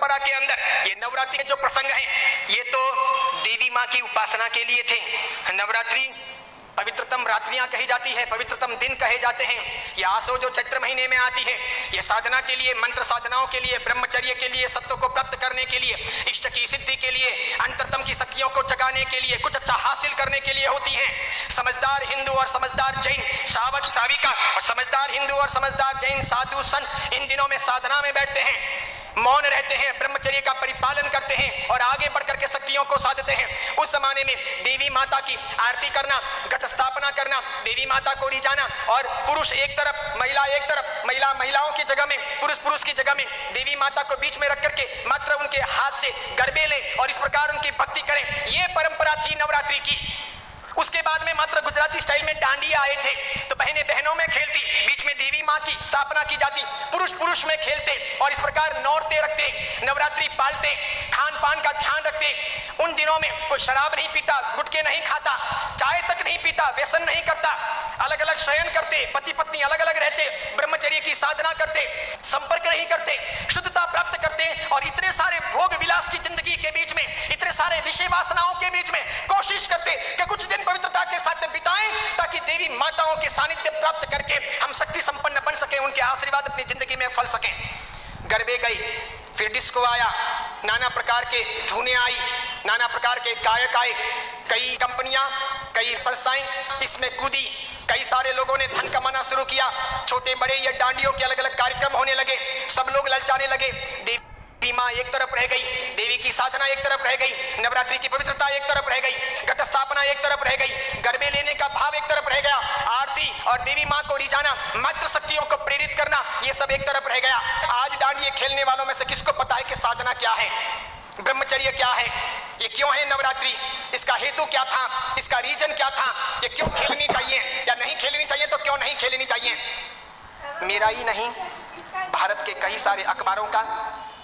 परंपरा के अंदर ये नवरात्रि के जो प्रसंग है ये तो देवी माँ की उपासना के लिए थे। नवरात्रि पवित्रतम रात्रियां कही जाती है, पवित्रतम दिन कहे जाते हैं। ये आसो जो चैत्र महीने में आती है ये साधना के लिए, मंत्र साधनाओं के लिए, ब्रह्मचर्य के लिए, सत्य को प्राप्त करने के लिए, इष्ट की सिद्धि के लिए, अंतरतम की शक्तियों को जगाने के लिए, कुछ अच्छा हासिल करने के लिए होती हैं। समझदार हिंदू और समझदार जैन श्रावक श्राविका और समझदार हिंदू और समझदार जैन साधु संत इन दिनों में साधना में बैठते हैं, मौन रहते हैं, ब्रह्मचर्य का परिपालन करते हैं और आगे बढ़कर के शक्तियों को साधते हैं। उस जमाने में देवी माता की आरती करना, घट स्थापना करना, देवी माता को रिझाना और पुरुष एक तरफ महिला एक तरफ, महिलाओं की जगह में पुरुष की जगह में देवी माता को बीच में रख करके मात्र उनके हाथ से गरबे लें और इस प्रकार उनकी भक्ति करें, ये परंपरा थी नवरात्रि की। उसके बाद में मात्र गुजराती स्टाइल में डांडिया आए थे, तो बहनें बहनों में खेलती, बीच में देवी माँ की स्थापना की जाती, पुरुष में खेलते और इस प्रकार नौरते रखते, नवरात्रि पालते, खान पान का ध्यान रखते। उन दिनों में कोई शराब नहीं पीता, गुटखे नहीं खाता, चाय तक नहीं पीता, व्यसन नहीं करता, अलग अलग शयन करते, पति पत्नी अलग अलग रहते, ब्रह्मचर्य की साधना करते, संपर्क नहीं करते, शुद्धता प्राप्त करते और इतने सारे भोग विलास की जिंदगी के बीच में, इतने सारे विषय वासनाओं के बीच में कोशिश करते कि कुछ दिन पवित्रता के साथ बिताएं ताकि देवी माताओं के सानिध्य प्राप्त करके हम शक्ति संपन्न बन सके, उनके आशीर्वाद अपनी जिंदगी में फल सकें। गरबे गई, फिर डिस्को आया, नाना प्रकार के धुनें आई, नाना प्रकार के गायक आए, कई कंपनियां, कई संस्थाएं इसमें कूदी, कई सारे लोगों ने धन कमाना शुरू किया, छोटे बड़े ये डांडियों के अलग अलग कार्यक्रम होने लगे, सब लोग ललचाने लगे। देवी माँ एक तरफ रह गई, देवी की साधना एक तरफ रह गई, नवरात्रि की पवित्रता एक तरफ रह गई, घट स्थापना एक तरफ रह गई, गरबे लेने का भाव एक तरफ रह गया, आरती और देवी माँ को रिझाना, मातृ शक्तियों को प्रेरित करना, ये सब एक तरफ रह गया। आज डांडिये खेलने वालों में से किसको पता है कि साधना क्या है, ब्रह्मचर्य क्या है, ये क्यों है नवरात्रि, इसका हेतु क्या था, इसका रीजन क्या था, ये क्यों खेलनी चाहिए या नहीं खेलनी चाहिए, तो क्यों नहीं खेलनी चाहिए। मेरा ही नहीं, भारत के कई सारे अखबारों का,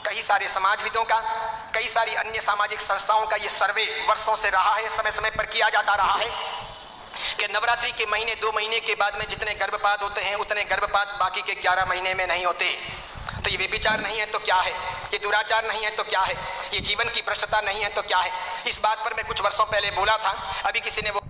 कई सारे समाजविदों का, कई सारी अन्य सामाजिक संस्थाओं का ये सर्वे वर्षों से रहा है, समय समय पर किया जाता रहा है कि नवरात्रि के महीने 2 महीने के बाद में जितने गर्भपात होते हैं उतने गर्भपात बाकी के 11 महीने में नहीं होते। तो ये व्यभिचार नहीं है तो क्या है, ये दुराचार नहीं है तो क्या है, ये जीवन की भ्रष्टता नहीं है तो क्या है। इस बात पर मैं कुछ वर्षों पहले बोला था, अभी किसी ने वो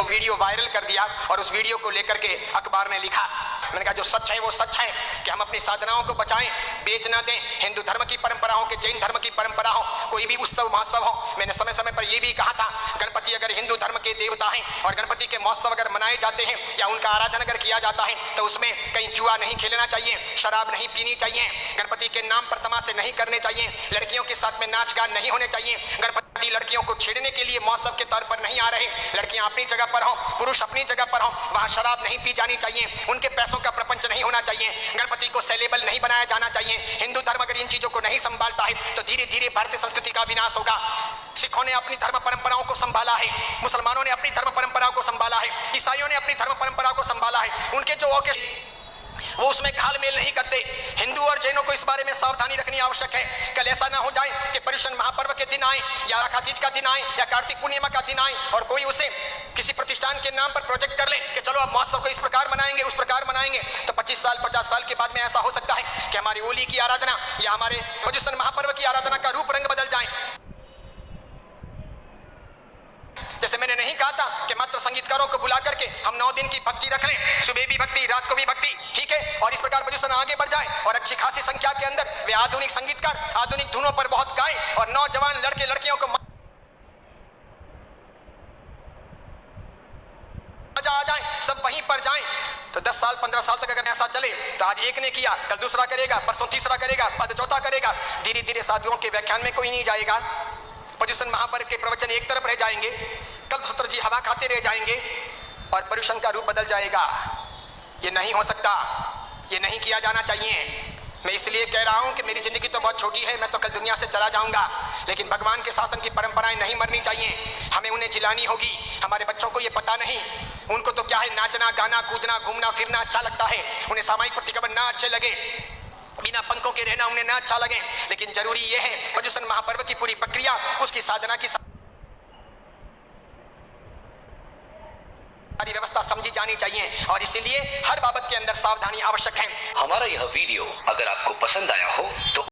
वीडियो वायरल कर दिया और उस वीडियो को लेकर के अखबार ने लिखा, मैंने कहा जो सच है वो सच है कि हम अपनी साधनाओं को बचाएं, बेच ना दें। हिंदू धर्म की परंपरा हो कि जैन धर्म की परंपरा हो, कोई भी उत्सव महोत्सव हो, मैंने समय समय पर यह भी कहा था गणपति अगर हिंदू धर्म के देवता हैं और गणपति के महोत्सव अगर मनाए जाते हैं या उनका आराधन अगर किया जाता है तो उसमें कहीं जुआ नहीं खेलना चाहिए, शराब नहीं पीनी चाहिए, गणपति के नाम पर तमाशे नहीं करने चाहिए, लड़कियों के साथ में नाच गान नहीं होने चाहिए, गणपति लड़कियों को छेड़ने के लिए महोत्सव के तौर पर नहीं आ रहे, लड़कियां अपनी जगह पर हो, पुरुष अपनी जगह पर हो, वहां शराब नहीं पी जानी चाहिए, उनके पैसों का प्रपंच नहीं होना चाहिए, गणपति को सेलेबल नहीं बनाया जाना चाहिए। हिंदू धर्म अगर इन चीजों को नहीं संभालता है तो धीरे धीरे भारतीय संस्कृति का विनाश होगा। सिखों ने अपनी धर्म परंपराओं को संभाला है, मुसलमानों ने अपनी धर्म परंपराओं को संभाला है, ईसाइयों ने अपनी धर्म परंपराओं को संभाला है, उनके जो वो उसमें घालमेल नहीं करते। हिंदू और जैनों को इस बारे में सावधानी रखनी आवश्यक है, कल ऐसा ना हो जाए कि पर्युषण महापर्व के दिन आए या आखातीज का दिन आए या कार्तिक पूर्णिमा का दिन आए और कोई उसे किसी प्रतिष्ठान के नाम पर प्रोजेक्ट कर ले कि चलो अब महोत्सव को इस प्रकार मनाएंगे उस प्रकार मनाएंगे, तो 25 साल 50 साल के बाद में ऐसा हो सकता है कि हमारी होली की आराधना या हमारे पर्युषण महापर्व की आराधना का रूप रंग बदल जाए। जैसे मैंने नहीं कहा था कि मात्र संगीतकारों को बुला करके हम 9 दिन की भक्ति रख लें, सुबह भी भक्ति रात को भी भक्ति, ठीक है, और इस प्रकार पर्युषण आगे बढ़ जाए और अच्छी खासी संख्या के अंदर वे आधुनिक संगीतकार आधुनिक धुनों पर बहुत गाएं और नौजवान लड़के लड़कियों को मजा आ जाए, सब वहीं पर जाएं। तो 10 साल 15 साल तक अगर ऐसा चले तो आज एक ने किया, कल दूसरा करेगा, परसों तीसरा करेगा, बाद चौथा करेगा, धीरे धीरे साधुओं के व्याख्यान में कोई नहीं जाएगा, पर्युषण महापर्व के प्रवचन एक तरफ रह जाएंगे, कल्पसूत्र जी हवा खाते रह जाएंगे और पर्युषण का रूप बदल जाएगा। ये नहीं हो सकता, ये नहीं किया जाना चाहिए। मैं इसलिए कह रहा हूं कि मेरी जिंदगी तो बहुत छोटी है, मैं तो कल दुनिया से चला जाऊंगा, लेकिन भगवान के शासन की परंपराएं नहीं मरनी चाहिए, हमें उन्हें जिलानी होगी। हमारे बच्चों को ये पता नहीं, उनको तो क्या है नाचना गाना कूदना घूमना फिरना अच्छा लगता है, उन्हें सामाजिक प्रतिक्रमण ना अच्छे लगे, बिना पंखों के रहना उन्हें ना अच्छा लगे, लेकिन जरूरी यह है पर्युषण महापर्व की पूरी प्रक्रिया, उसकी साधना की सारी व्यवस्था समझी जानी चाहिए और इसीलिए हर बाबत के अंदर सावधानी आवश्यक है। हमारा यह वीडियो अगर आपको पसंद आया हो तो